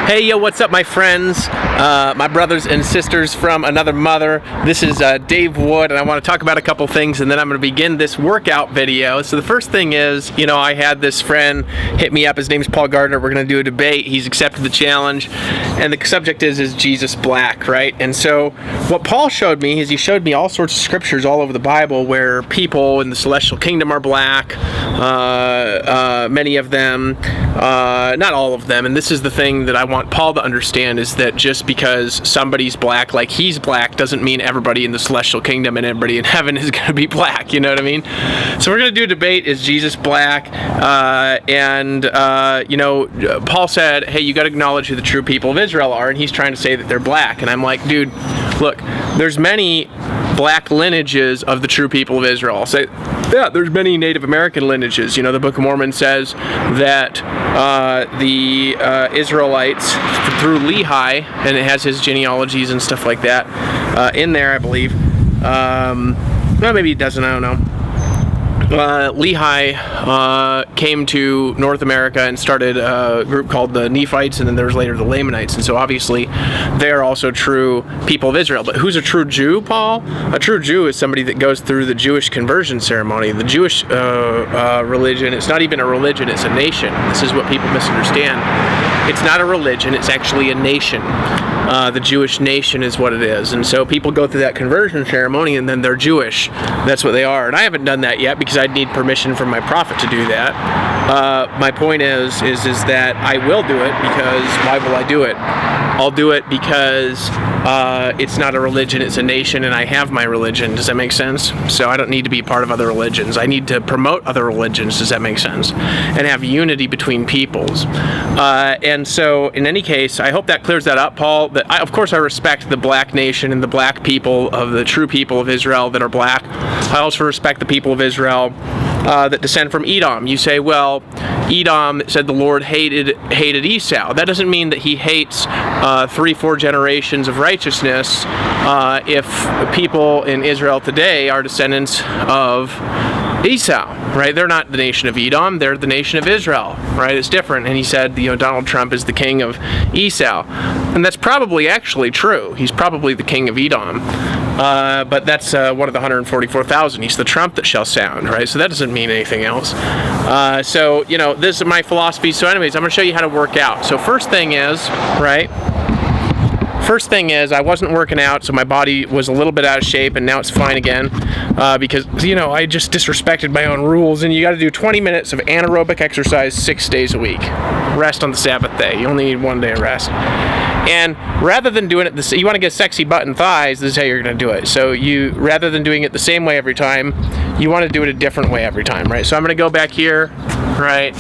Hey, yo, what's up, my friends, my brothers and sisters from another mother? This is Dave Wood, and I want to talk about a couple things, and then I'm going to begin this workout video. So the first thing is, I had this friend hit me up. His name's Paul Gardiner. We're going to do a debate. He's accepted the challenge, and the subject is Jesus black, right? And so what Paul showed me is he showed me all sorts of scriptures all over the Bible where people in the celestial kingdom are black, many of them, not all of them, and this is the thing that I want Paul to understand, is that just because somebody's black, like he's black, doesn't mean everybody in the celestial kingdom and everybody in heaven is going to be black, you know what I mean? So we're going to do a debate, is Jesus black? Paul said, hey, you got to acknowledge who the true people of Israel are, and he's trying to say that they're black, and I'm like, dude, look, there's many black lineages of the true people of Israel. I'll say, yeah, there's many Native American lineages. The Book of Mormon says that the Israelites through Lehi, and it has his genealogies and stuff like that in there, I believe. Well, maybe it doesn't, I don't know. Lehi came to North America and started a group called the Nephites, and then there was later the Lamanites, and so obviously they're also true people of Israel. But who's a true Jew, Paul? A true Jew is somebody that goes through the Jewish conversion ceremony. The Jewish religion, it's not even a religion, it's a nation. This is what people misunderstand. It's not a religion, it's actually a nation. The Jewish nation is what it is, and so people go through that conversion ceremony and then they're Jewish. That's what they are, and I haven't done that yet because I'd need permission from my prophet to do that. My point is that I will do it, because why will I do it? I'll do it because it's not a religion, it's a nation, and I have my religion. Does that make sense? So I don't need to be part of other religions. I need to promote other religions. Does that make sense? And have unity between peoples. And so in any case, I hope that clears that up, Paul. Of course I respect the black nation and the black people of the true people of Israel that are black. I also respect the people of Israel that descend from Edom. You say, well, Edom said the Lord hated Esau. That doesn't mean that he hates 3-4 generations of righteousness if people in Israel today are descendants of Esau, right? They're not the nation of Edom, they're the nation of Israel, right? It's different. And he said, Donald Trump is the king of Esau. And that's probably actually true. He's probably the king of Edom. But that's one of the 144,000. He's the trump that shall sound, right? So that doesn't mean anything else. This is my philosophy. So anyways, I'm going to show you how to work out. So first thing is, I wasn't working out, so my body was a little bit out of shape, and now it's fine again because, I just disrespected my own rules, and you got to do 20 minutes of anaerobic exercise 6 days a week. Rest on the Sabbath day. You only need 1 day of rest. And rather than doing it, you want to get sexy butt and thighs, this is how you're going to do it. So rather than doing it the same way every time, you want to do it a different way every time, right? So I'm going to go back here, right?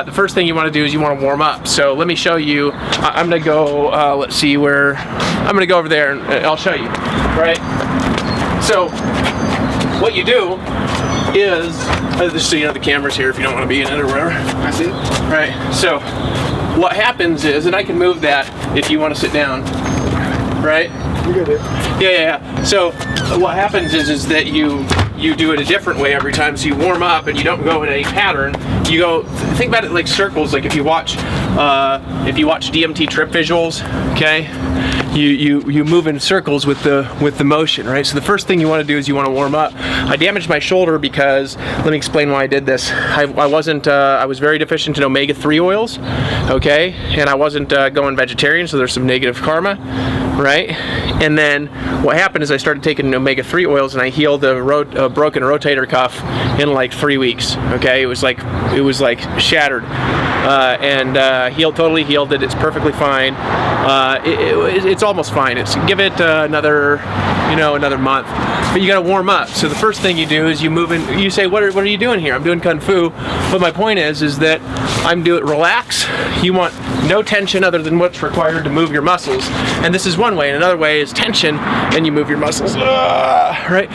The first thing you want to do is you want to warm up. So let me show you. I'm going to go, let's see where, I'm going to go over there and I'll show you, right? So what you do is, just so you know the camera's here if you don't want to be in it or whatever. I see it. Right, so what happens is, and I can move that if you want to sit down, right? You got it. Yeah. So what happens is that you do it a different way every time. So you warm up and you don't go in a pattern. You go, think about it like circles. Like if you watch DMT trip visuals, okay? You move in circles with the motion, right? So the first thing you want to do is you want to warm up. I damaged my shoulder because, let me explain why I did this. I was very deficient in omega-3 oils, okay? And I wasn't going vegetarian, so there's some negative karma, right? And then what happened is I started taking omega-3 oils, and I healed a broken rotator cuff in like 3 weeks, okay? It was like shattered. Totally healed it. It's perfectly fine. It's almost fine. Give it another month. But you got to warm up. So the first thing you do is you move in. You say, what are you doing here? I'm doing kung fu. But my point is that relax. You want no tension other than what's required to move your muscles. And this is one way. And another way is tension, and you move your muscles. Right?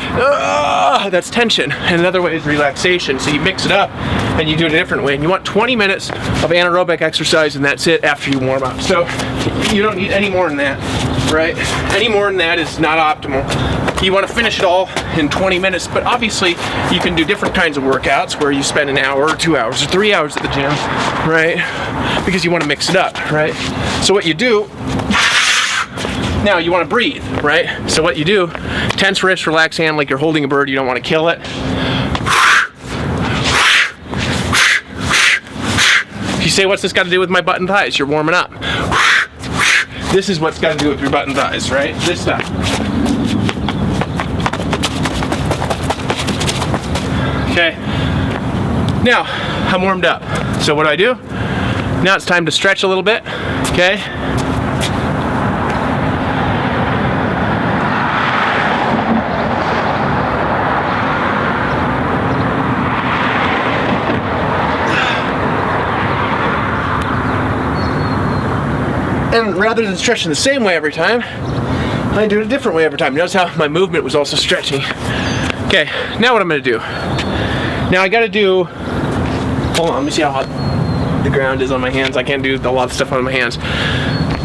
That's tension. And another way is relaxation. So you mix it up and you do it a different way. And you want 20 minutes of anaerobic exercise, and that's it after you warm up. So you don't need any more than that. right? Any more than that is not optimal. You want to finish it all in 20 minutes, but obviously you can do different kinds of workouts where you spend an hour or 2 hours or 3 hours at the gym, right? Because you want to mix it up, right? So what you do, now you want to breathe, right? So what you do, tense wrist, relax hand like you're holding a bird, you don't want to kill it. You say, what's this got to do with my butt and thighs? You're warming up. This is what's got to do with your butt and thighs, right? This stuff. Okay. Now, I'm warmed up. So what do? Now it's time to stretch a little bit, okay? And rather than stretching the same way every time, I do it a different way every time. Notice how my movement was also stretching. Okay, now what I'm gonna do. Now I gotta do, hold on, let me see how hot the ground is on my hands. I can't do a lot of stuff on my hands.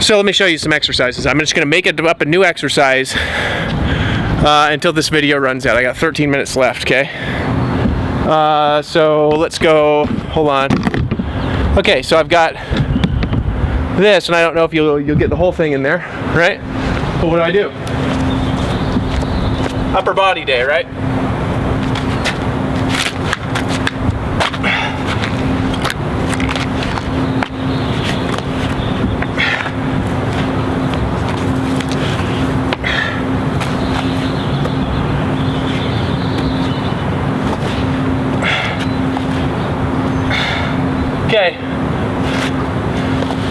So let me show you some exercises. I'm just gonna make it up a new exercise until this video runs out. I got 13 minutes left, okay? So let's go, hold on. Okay, so I've got this, and I don't know if you'll get the whole thing in there, right? But what do? Upper body day, right? Okay.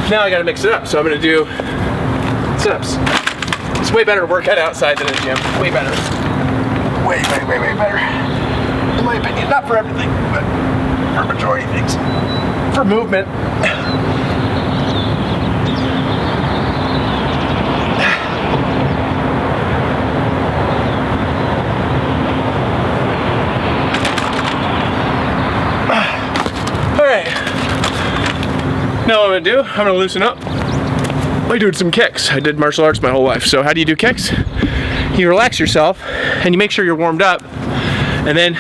Now I gotta mix it up, so I'm gonna do sit-ups. It's way better to work out outside than in the gym. Way better. Way better. In my opinion, not for everything, but for a majority of things. For movement. Now what I'm gonna do, I'm gonna loosen up by doing some kicks. I did martial arts my whole life. So how do you do kicks? You relax yourself and you make sure you're warmed up. And then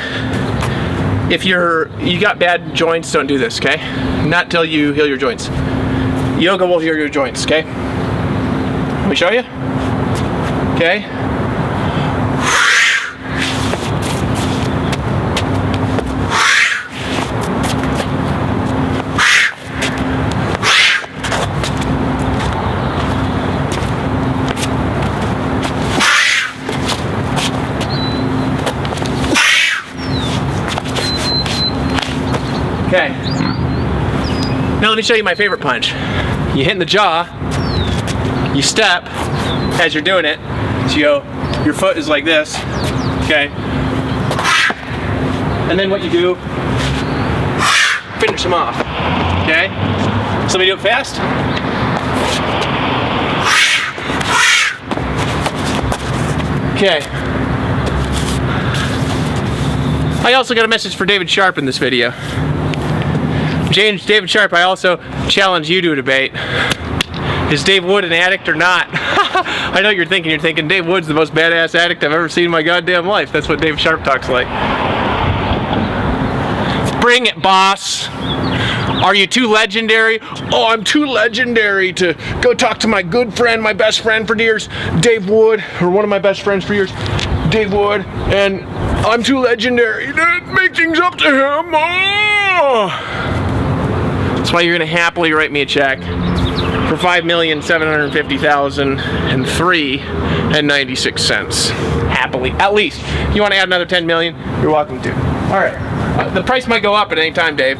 if you got bad joints, don't do this, okay? Not till you heal your joints. Yoga will heal your joints, okay? Let me show you. Okay? Okay. Now let me show you my favorite punch. You hit in the jaw, you step as you're doing it. So you go, your foot is like this, okay? And then what you do, finish them off, okay? So let me do it fast. Okay. I also got a message for David Sharpe in this video. David Sharpe, I also challenge you to a debate. Is Dave Wood an addict or not? I know what you're thinking. You're thinking Dave Wood's the most badass addict I've ever seen in my goddamn life. That's what Dave Sharpe talks like. Bring it, boss. Are you too legendary? Oh, I'm too legendary to go talk to my good friend, my best friend for years, Dave Wood, or one of my best friends for years, Dave Wood, and I'm too legendary to make things up to him. Oh! That's why you're gonna happily write me a check for $5,750,003.96. Happily, at least. You want to add another 10 million? You're welcome to. All right. The price might go up at any time, Dave.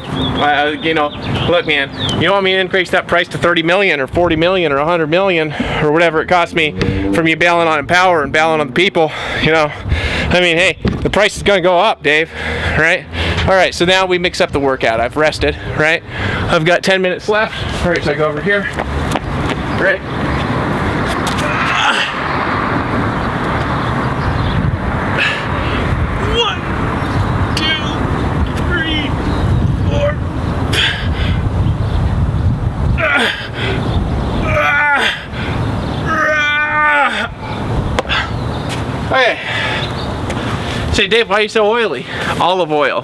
You know, look, man. You don't want me to increase that price to 30 million or 40 million or 100 million or whatever it costs me from you bailing on Empower and bailing on the people. You know, I mean, hey, the price is gonna go up, Dave. Right? All right, so now we mix up the workout. I've rested, right? I've got 10 minutes left. All right, so I go over here. Right? One, two, three, four. Say, Dave, why are you so oily? Olive oil.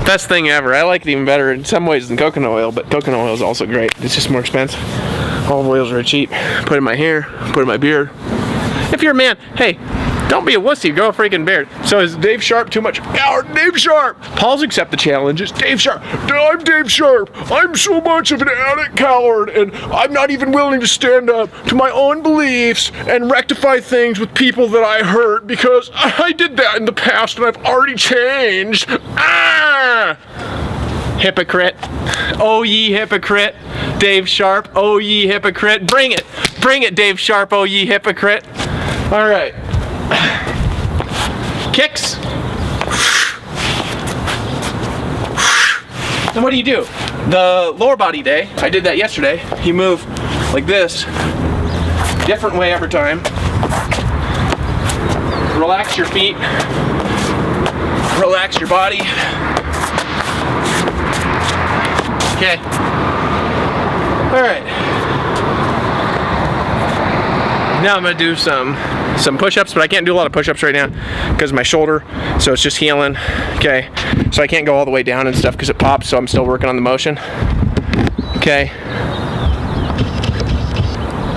Best thing ever. I like it even better in some ways than coconut oil, but coconut oil is also great. It's just more expensive. Olive oils are cheap. Put it in my hair, put it in my beard. If you're a man, hey, don't be a wussy, grow a freaking beard. So is Dave Sharpe too much? Dave Sharpe! Paul's accept the challenge. It's Dave Sharpe. I'm Dave Sharpe. I'm so much of an addict coward, and I'm not even willing to stand up to my own beliefs and rectify things with people that I hurt because I did that in the past and I've already changed. Hypocrite. Oh, ye hypocrite. Dave Sharpe. Oh, ye hypocrite. Bring it. Bring it, Dave Sharpe. Oh, ye hypocrite. All right. Kicks. Then what do you do? The lower body day, I did that yesterday. You move like this, different way every time. Relax your feet. Relax your body. Okay. All right. Now I'm gonna do some push-ups, but I can't do a lot of push-ups right now because of my shoulder, so it's just healing. Okay, so I can't go all the way down and stuff because it pops, so I'm still working on the motion. Okay,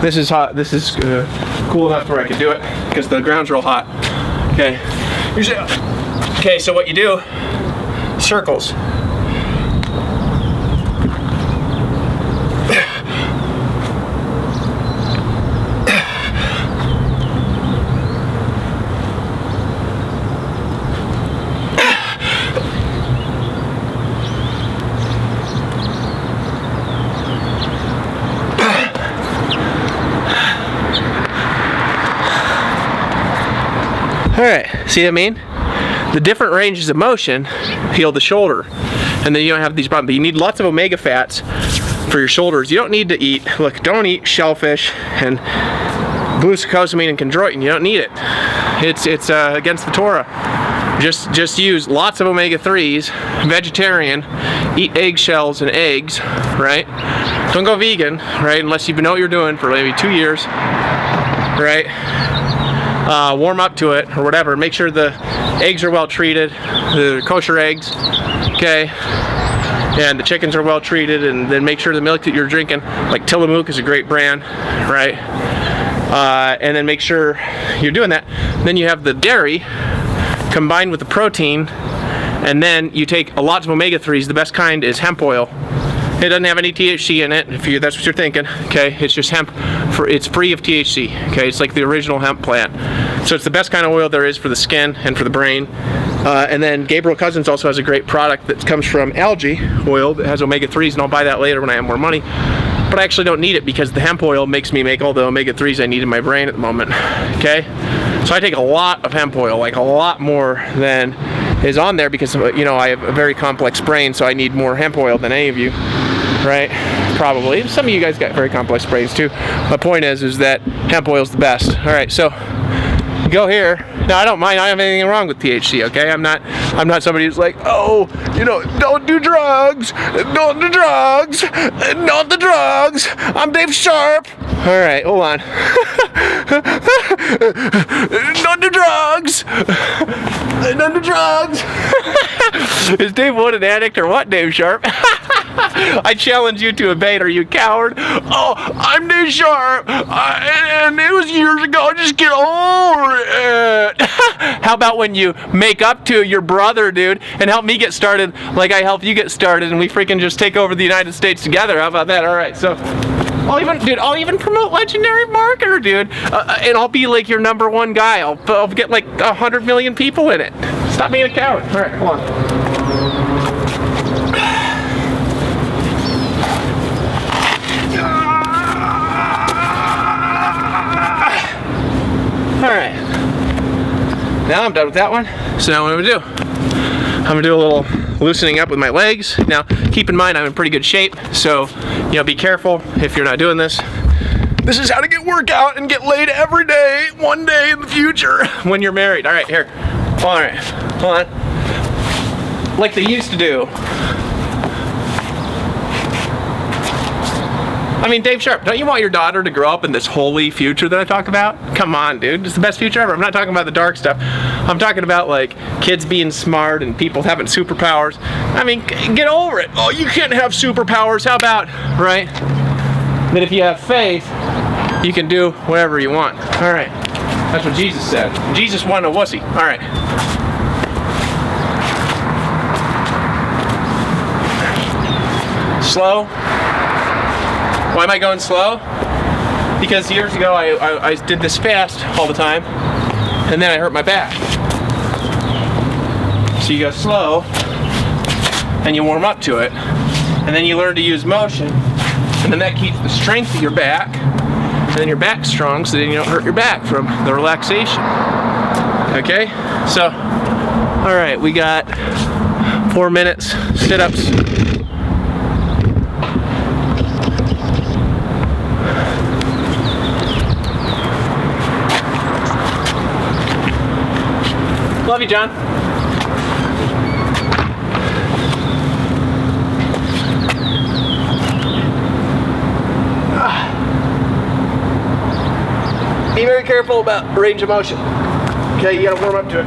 this is hot. This is cool enough where I can do it because the ground's real hot. Okay, okay, so what you do, circles. Alright, see what I mean? The different ranges of motion heal the shoulder, and then you don't have these problems. But you need lots of omega fats for your shoulders. You don't need to eat, look, don't eat shellfish and glucosamine and chondroitin. You don't need it. It's against the Torah. Just use lots of omega-3s, vegetarian, eat eggshells and eggs, right? Don't go vegan, right, unless you know what you're doing for maybe 2 years, right? Warm up to it or whatever. Make sure the eggs are well treated, the kosher eggs, okay, and the chickens are well treated, and then make sure the milk that you're drinking, like Tillamook is a great brand, right? And then make sure you're doing that. Then you have the dairy combined with the protein, and then you take a lot of omega-3s. The best kind is hemp oil. It doesn't have any THC in it, if that's what you're thinking, okay? It's just hemp, it's free of THC, okay? It's like the original hemp plant. So it's the best kind of oil there is for the skin and for the brain. And then Gabriel Cousins also has a great product that comes from algae oil that has omega-3s, and I'll buy that later when I have more money. But I actually don't need it because the hemp oil makes me make all the omega-3s I need in my brain at the moment, okay? So I take a lot of hemp oil, like a lot more than is on there because, you know, I have a very complex brain, so I need more hemp oil than any of you, right? Probably. Some of you guys got very complex brains too. My point is that hemp oil is the best. All right, so go here. Now I don't mind. I don't have anything wrong with THC. Okay, I'm not somebody who's like, oh, you know, don't do drugs, don't do drugs, not the drugs. I'm Dave Sharpe. All right, hold on. Don't do drugs. Don't do drugs. Is Dave Wood an addict or what, Dave Sharpe? I challenge you to a debate. Are you a coward? Oh, I'm Dave Sharpe, and it was years ago. Just get over it. How about when you make up to your brother, dude, and help me get started like I helped you get started, and we freaking just take over the United States together? How about that? All right, so I'll even promote Legendary Marketer, dude, and I'll be like your #1 guy. I'll get like 100 million people in it. Stop being a coward. All right, come on. Alright, now I'm done with that one. So now what I'm going to do? I'm going to do a little loosening up with my legs. Now, keep in mind I'm in pretty good shape, so, you know, be careful if you're not doing this. This is how to get workout and get laid every day, one day in the future, when you're married. Alright, here. Alright, hold on. Like they used to do. I mean, Dave Sharpe, don't you want your daughter to grow up in this holy future that I talk about? Come on, dude. It's the best future ever. I'm not talking about the dark stuff. I'm talking about, like, kids being smart and people having superpowers. I mean, get over it. Oh, you can't have superpowers. How about, right? That if you have faith, you can do whatever you want. All right. That's what Jesus said. Jesus wasn't a wussy. All right. Slow. Why am I going slow? Because years ago I did this fast all the time, and then I hurt my back. So you go slow, and you warm up to it, and then you learn to use motion, and then that keeps the strength of your back, and then your back's strong, so then you don't hurt your back from the relaxation. Okay? So, all right, we got 4 minutes sit-ups. Love you, John. Be very careful about range of motion. Okay, you gotta warm up to it.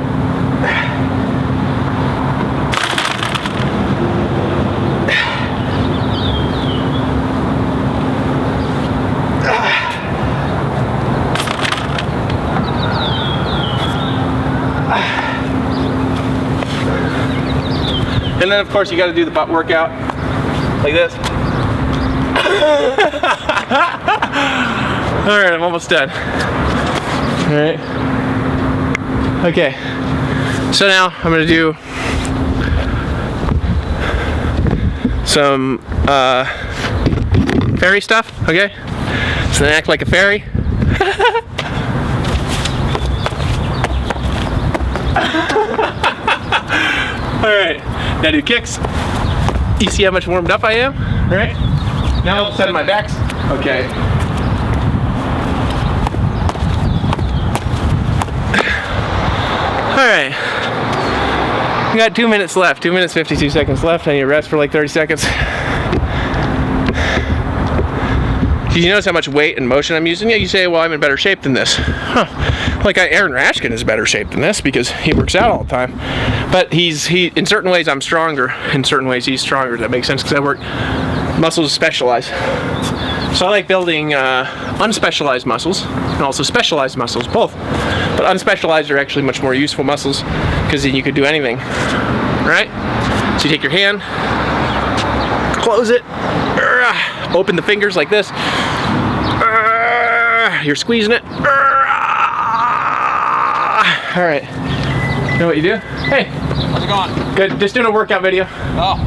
And then, of course, you got to do the butt workout like this. All right, I'm almost done. All right. Okay. So now I'm going to do some fairy stuff. Okay. So then act like a fairy. All right. Now do kicks. You see how much warmed up I am? All right. Now all of a sudden my back's okay. All right. We got 2 minutes left. 2 minutes 52 seconds left. I need to rest for like 30 seconds. Did you notice how much weight and motion I'm using? Yeah, you say, well, I'm in better shape than this. Huh. Like Aaron Rashkin is better shape than this because he works out all the time. But he in certain ways I'm stronger. In certain ways he's stronger. Does that make sense? Because I work muscles specialize. So I like building unspecialized muscles and also specialized muscles, both. But unspecialized are actually much more useful muscles because then you could do anything, right? So you take your hand, close it, open the fingers like this. You're squeezing it. All right. You know what you do? Hey. How's it going? Good. Just doing a workout video. Oh.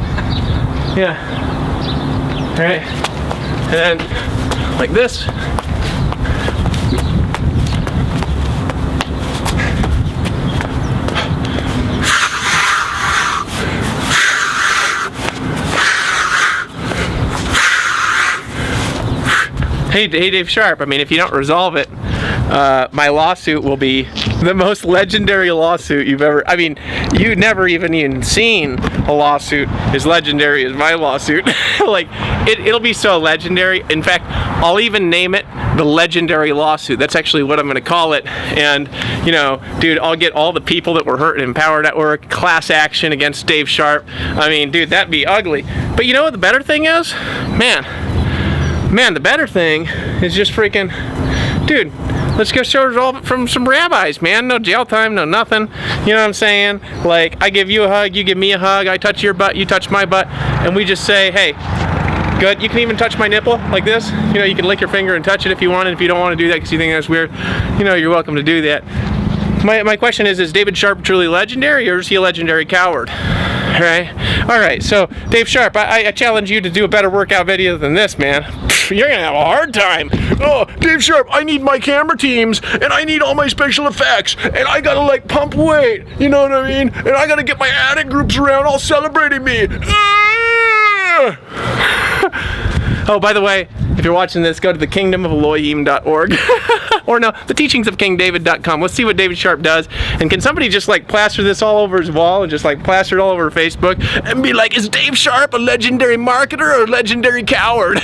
Yeah. All right. And then like this. Hey, Dave Sharpe, I mean, if you don't resolve it, my lawsuit will be the most legendary lawsuit you've ever, I mean, you've never even seen a lawsuit as legendary as my lawsuit. Like, it'll be so legendary. In fact, I'll even name it the legendary lawsuit. That's actually what I'm going to call it. And, you know, dude, I'll get all the people that were hurt in Empower Network, class action against Dave Sharpe. I mean, dude, that'd be ugly. But you know what the better thing is? Man, the better thing is just freaking, dude, let's go resolve it from some rabbis, man. No jail time, no nothing. You know what I'm saying? Like, I give you a hug, you give me a hug, I touch your butt, you touch my butt, and we just say, hey, good. You can even touch my nipple like this. You know, you can lick your finger and touch it if you want, and if you don't want to do that because you think that's weird, you know, you're welcome to do that. My question is David Sharpe truly legendary, or is he a legendary coward? Right? All right, so Dave Sharpe, I challenge you to do a better workout video than this, man. You're gonna have a hard time. Oh, Dave Sharpe, I need my camera teams, and I need all my special effects, and I gotta like pump weight, you know what I mean? And I gotta get my addict groups around all celebrating me. Oh, by the way, if you're watching this, go to thekingdomofelohim.org. Or no, theteachingsofkingdavid.com. Let's see what David Sharpe does. And can somebody just like plaster this all over his wall and just like plaster it all over Facebook and be like, is Dave Sharpe a legendary marketer or a legendary coward?